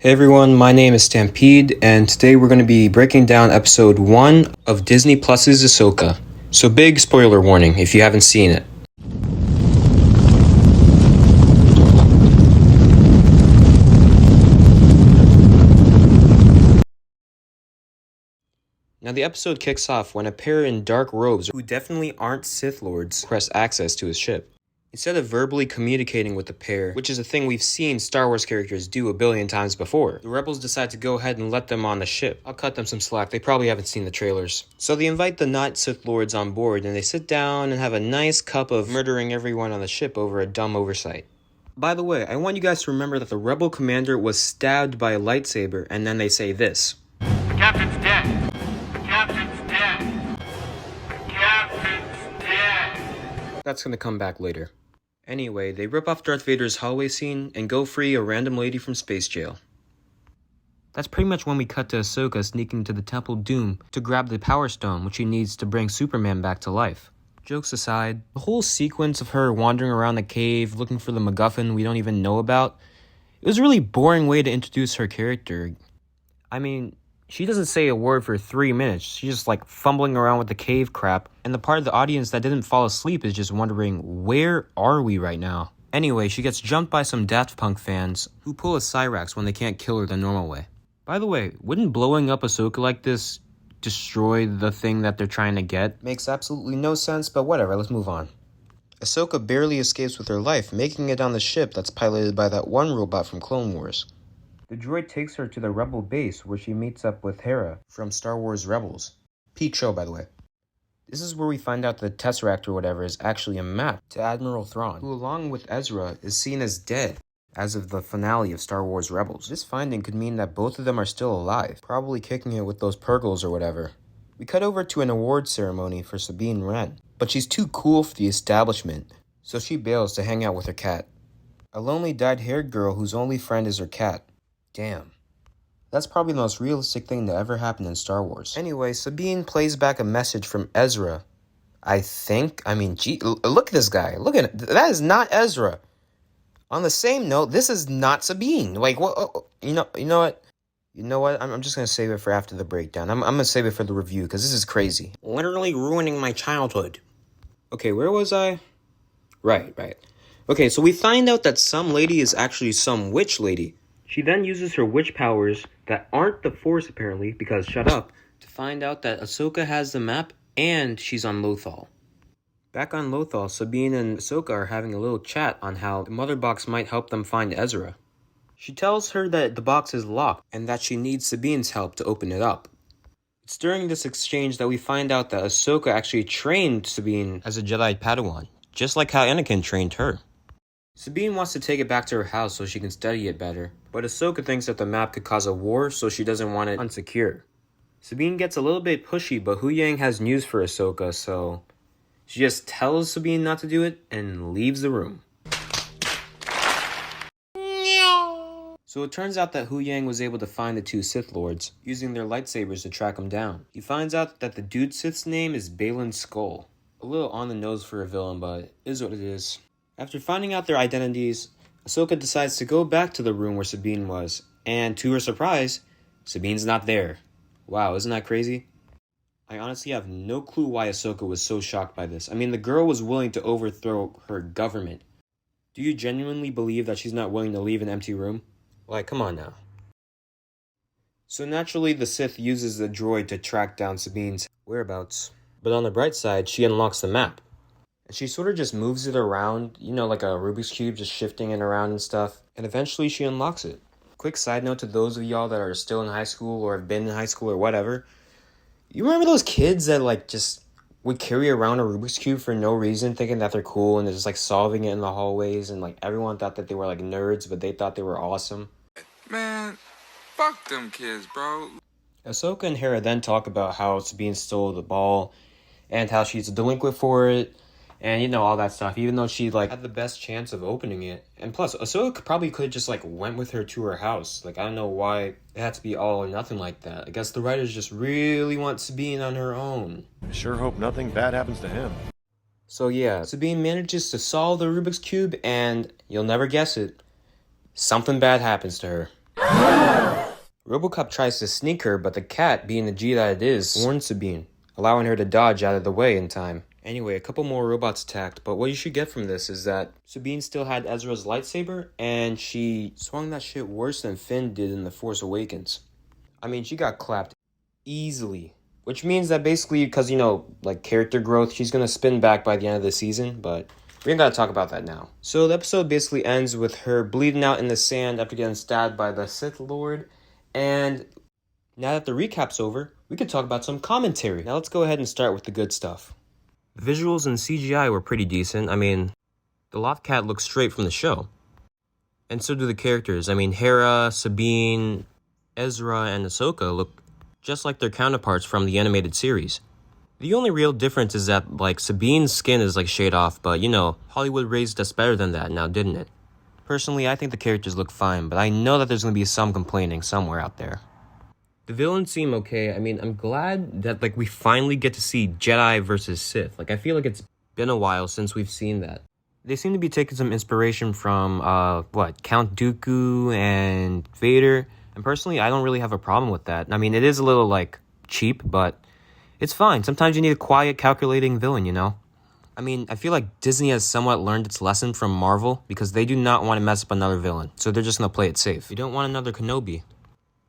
Hey everyone, my name is Stampede, and today we're going to be breaking down episode 1 of Disney Plus's Ahsoka. So big spoiler warning if you haven't seen it. Now the episode kicks off when a pair in dark robes, who definitely aren't Sith Lords, request access to his ship. Instead of verbally communicating with the pair, which is a thing we've seen Star Wars characters do a billion times before, the rebels decide to go ahead and let them on the ship. I'll cut them some slack, they probably haven't seen the trailers. So they invite the not Sith Lords on board, and they sit down and have a nice cup of murdering everyone on the ship over a dumb oversight. By the way, I want you guys to remember that the rebel commander was stabbed by a lightsaber, and then they say this. The captain's dead. The captain's dead. The captain's dead. That's gonna come back later. Anyway, they rip off Darth Vader's hallway scene and go free a random lady from space jail. That's pretty much when we cut to Ahsoka sneaking to the Temple Doom to grab the Power Stone, which she needs to bring Superman back to life. Jokes aside, the whole sequence of her wandering around the cave looking for the MacGuffin we don't even know about, it was a really boring way to introduce her character. I mean, she doesn't say a word for 3 minutes. She's just like fumbling around with the cave crap, and the part of the audience that didn't fall asleep is just wondering, where are we right now? Anyway, she gets jumped by some Daft Punk fans who pull a Cyrax when they can't kill her the normal way. By the way, wouldn't blowing up Ahsoka like this destroy the thing that they're trying to get? Makes absolutely no sense, but whatever, let's move on. Ahsoka barely escapes with her life, making it on the ship that's piloted by that one robot from Clone Wars. The droid takes her to the Rebel base where she meets up with Hera from Star Wars Rebels. Peak show, by the way. This is where we find out the Tesseract or whatever is actually a map to Admiral Thrawn, who along with Ezra is seen as dead as of the finale of Star Wars Rebels. This finding could mean that both of them are still alive, probably kicking it with those Purgles or whatever. We cut over to an award ceremony for Sabine Wren, but she's too cool for the establishment, so she bails to hang out with her cat. A lonely dyed-haired girl whose only friend is her cat. Damn. That's probably the most realistic thing to ever happen in Star Wars. Anyway, Sabine plays back a message from Ezra. Gee, look at this guy. Look at it. That is not Ezra. On the same note, this is not Sabine. Like, what? You know what? You know what? I'm just going to save it for after the breakdown. I'm going to save it for the review, because this is crazy. Literally ruining my childhood. Okay, where was I? Right. Okay, so we find out that some lady is actually some witch lady. She then uses her witch powers that aren't the Force apparently, because shut up, to find out that Ahsoka has the map and she's on Lothal. Back on Lothal, Sabine and Ahsoka are having a little chat on how the mother box might help them find Ezra. She tells her that the box is locked and that she needs Sabine's help to open it up. It's during this exchange that we find out that Ahsoka actually trained Sabine as a Jedi Padawan, just like how Anakin trained her. Sabine wants to take it back to her house so she can study it better, but Ahsoka thinks that the map could cause a war, so she doesn't want it unsecure. Sabine gets a little bit pushy, but Huyang has news for Ahsoka, so she just tells Sabine not to do it and leaves the room. So it turns out that Huyang was able to find the two Sith Lords, using their lightsabers to track them down. He finds out that the dude Sith's name is Baylan Skoll. A little on the nose for a villain, but it is what it is. After finding out their identities, Ahsoka decides to go back to the room where Sabine was, and to her surprise, Sabine's not there. Wow, isn't that crazy? I honestly have no clue why Ahsoka was so shocked by this. I mean, the girl was willing to overthrow her government. Do you genuinely believe that she's not willing to leave an empty room? Like, come on now. So naturally, the Sith uses the droid to track down Sabine's whereabouts. But on the bright side, she unlocks the map. And she sort of just moves it around, like a Rubik's Cube, just shifting it around and stuff. And eventually she unlocks it. Quick side note to those of y'all that are still in high school or have been in high school or whatever. You remember those kids that just would carry around a Rubik's Cube for no reason, thinking that they're cool and they're just solving it in the hallways, and everyone thought that they were nerds, but they thought they were awesome? Man, fuck them kids, bro. Ahsoka and Hera then talk about how Sabine stole the ball and how she's a delinquent for it. And, all that stuff, even though she, had the best chance of opening it. And plus, Ahsoka probably could have just, went with her to her house. I don't know why it had to be all or nothing like that. I guess the writers just really want Sabine on her own. I sure hope nothing bad happens to him. So, yeah, Sabine manages to solve the Rubik's Cube, and you'll never guess it, something bad happens to her. RoboCop tries to sneak her, but the cat, being the G that it is, warns Sabine, allowing her to dodge out of the way in time. Anyway, a couple more robots attacked, but what you should get from this is that Sabine still had Ezra's lightsaber, and she swung that shit worse than Finn did in The Force Awakens. I mean, she got clapped easily, which means that basically, because, like character growth, she's gonna spin back by the end of the season, but we ain't gotta talk about that now. So the episode basically ends with her bleeding out in the sand after getting stabbed by the Sith Lord, and now that the recap's over, we could talk about some commentary. Now let's go ahead and start with the good stuff. The visuals and CGI were pretty decent. I mean, the Loth Cat looks straight from the show. And so do the characters. I mean, Hera, Sabine, Ezra, and Ahsoka look just like their counterparts from the animated series. The only real difference is that, like, Sabine's skin is, like, shade off, but, Hollywood raised us better than that now, didn't it? Personally, I think the characters look fine, but I know that there's gonna be some complaining somewhere out there. The villains seem okay. I mean, I'm glad that, like, we finally get to see Jedi versus Sith. Like, I feel like it's been a while since we've seen that. They seem to be taking some inspiration from, Count Dooku and Vader. And personally, I don't really have a problem with that. I mean, it is a little, like, cheap, but it's fine. Sometimes you need a quiet, calculating villain, I mean, I feel like Disney has somewhat learned its lesson from Marvel because they do not want to mess up another villain. So they're just going to play it safe. You don't want another Kenobi.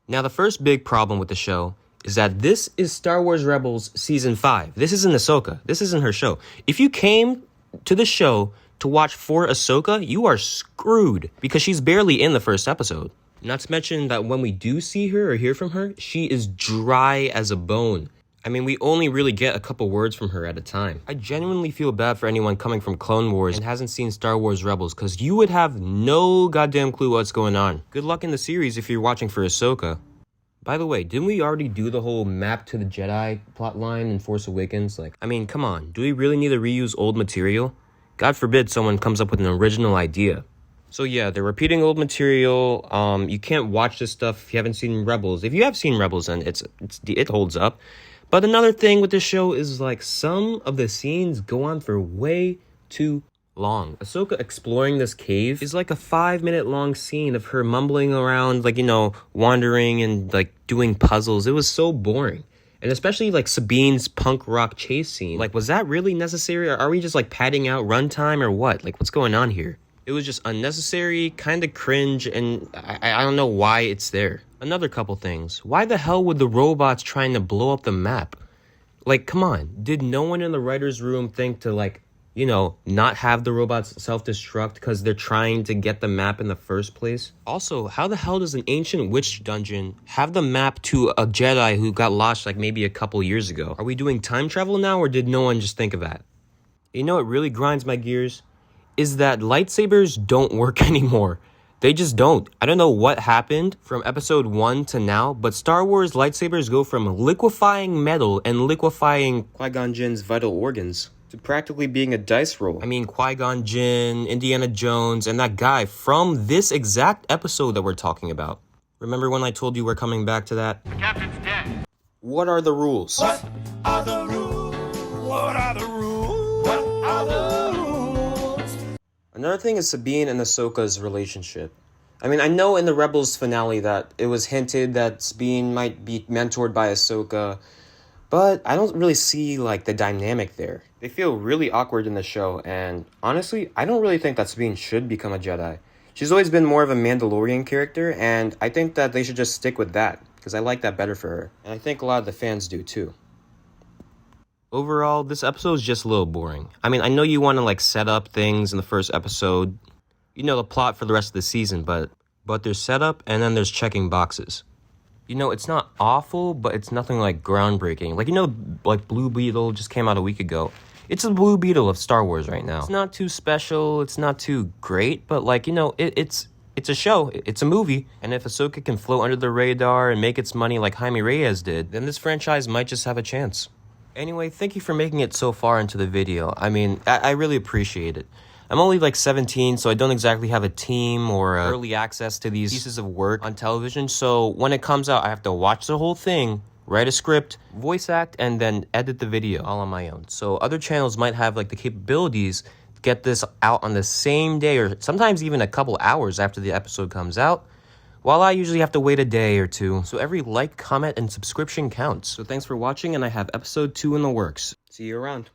Now, the first big problem with the show is that this is Star Wars Rebels Season 5. This isn't Ahsoka. This isn't her show. If you came to the show to watch for Ahsoka, you are screwed because she's barely in the first episode. Not to mention that when we do see her or hear from her, she is dry as a bone. I mean, we only really get a couple words from her at a time. I genuinely feel bad for anyone coming from Clone Wars and hasn't seen Star Wars Rebels, because you would have no goddamn clue what's going on. Good luck in the series if you're watching for Ahsoka. By the way, didn't we already do the whole map to the Jedi plotline in Force Awakens? I mean, come on, do we really need to reuse old material? God forbid someone comes up with an original idea. So yeah, they're repeating old material. You can't watch this stuff if you haven't seen Rebels. If you have seen Rebels, then it holds up. But another thing with this show is, like, some of the scenes go on for way too long. Ahsoka exploring this cave is like a 5-minute long scene of her mumbling around, like, wandering and, like, doing puzzles. It was so boring. And especially, like, Sabine's punk rock chase scene. Like, was that really necessary? Or are we just, like, padding out runtime or what? Like, what's going on here? It was just unnecessary, kind of cringe, and I don't know why it's there. Another couple things. Why the hell would the robots trying to blow up the map? Like, come on. Did no one in the writer's room think to, like, not have the robots self-destruct because they're trying to get the map in the first place? Also, how the hell does an ancient witch dungeon have the map to a Jedi who got lost, like, maybe a couple years ago? Are we doing time travel now, or did no one just think of that? It really grinds my gears is that lightsabers don't work anymore. They just don't. I don't know what happened from episode 1 to now, but Star Wars lightsabers go from liquefying metal and liquefying Qui-Gon Jinn's vital organs to practically being a dice roll. I mean, Qui-Gon Jinn, Indiana Jones, and that guy from this exact episode that we're talking about. Remember when I told you we're coming back to that? The captain's dead. What are the rules? What are the rules? What are the rules? What are the rules? Another thing is Sabine and Ahsoka's relationship. I mean, I know in the Rebels finale that it was hinted that Sabine might be mentored by Ahsoka, but I don't really see, like, the dynamic there. They feel really awkward in the show, and honestly, I don't really think that Sabine should become a Jedi. She's always been more of a Mandalorian character, and I think that they should just stick with that, because I like that better for her. And I think a lot of the fans do too. Overall, this episode is just a little boring. I mean, I know you want to, like, set up things in the first episode, the plot for the rest of the season, but there's setup and then there's checking boxes. It's not awful, but it's nothing, like, groundbreaking. Like, Blue Beetle just came out a week ago. It's the Blue Beetle of Star Wars right now. It's not too special, it's not too great, but, like, it's a show, it's a movie, and if Ahsoka can float under the radar and make its money like Jaime Reyes did, then this franchise might just have a chance. Anyway, thank you for making it so far into the video. I mean, I really appreciate it. I'm only like 17, so I don't exactly have a team or early access to these pieces of work on television, so when it comes out, I have to watch the whole thing, write a script, voice act, and then edit the video all on my own. So other channels might have, like, the capabilities to get this out on the same day or sometimes even a couple hours after the episode comes out, while I usually have to wait a day or two. So every like, comment, and subscription counts. So thanks for watching, and I have episode 2 in the works. See you around.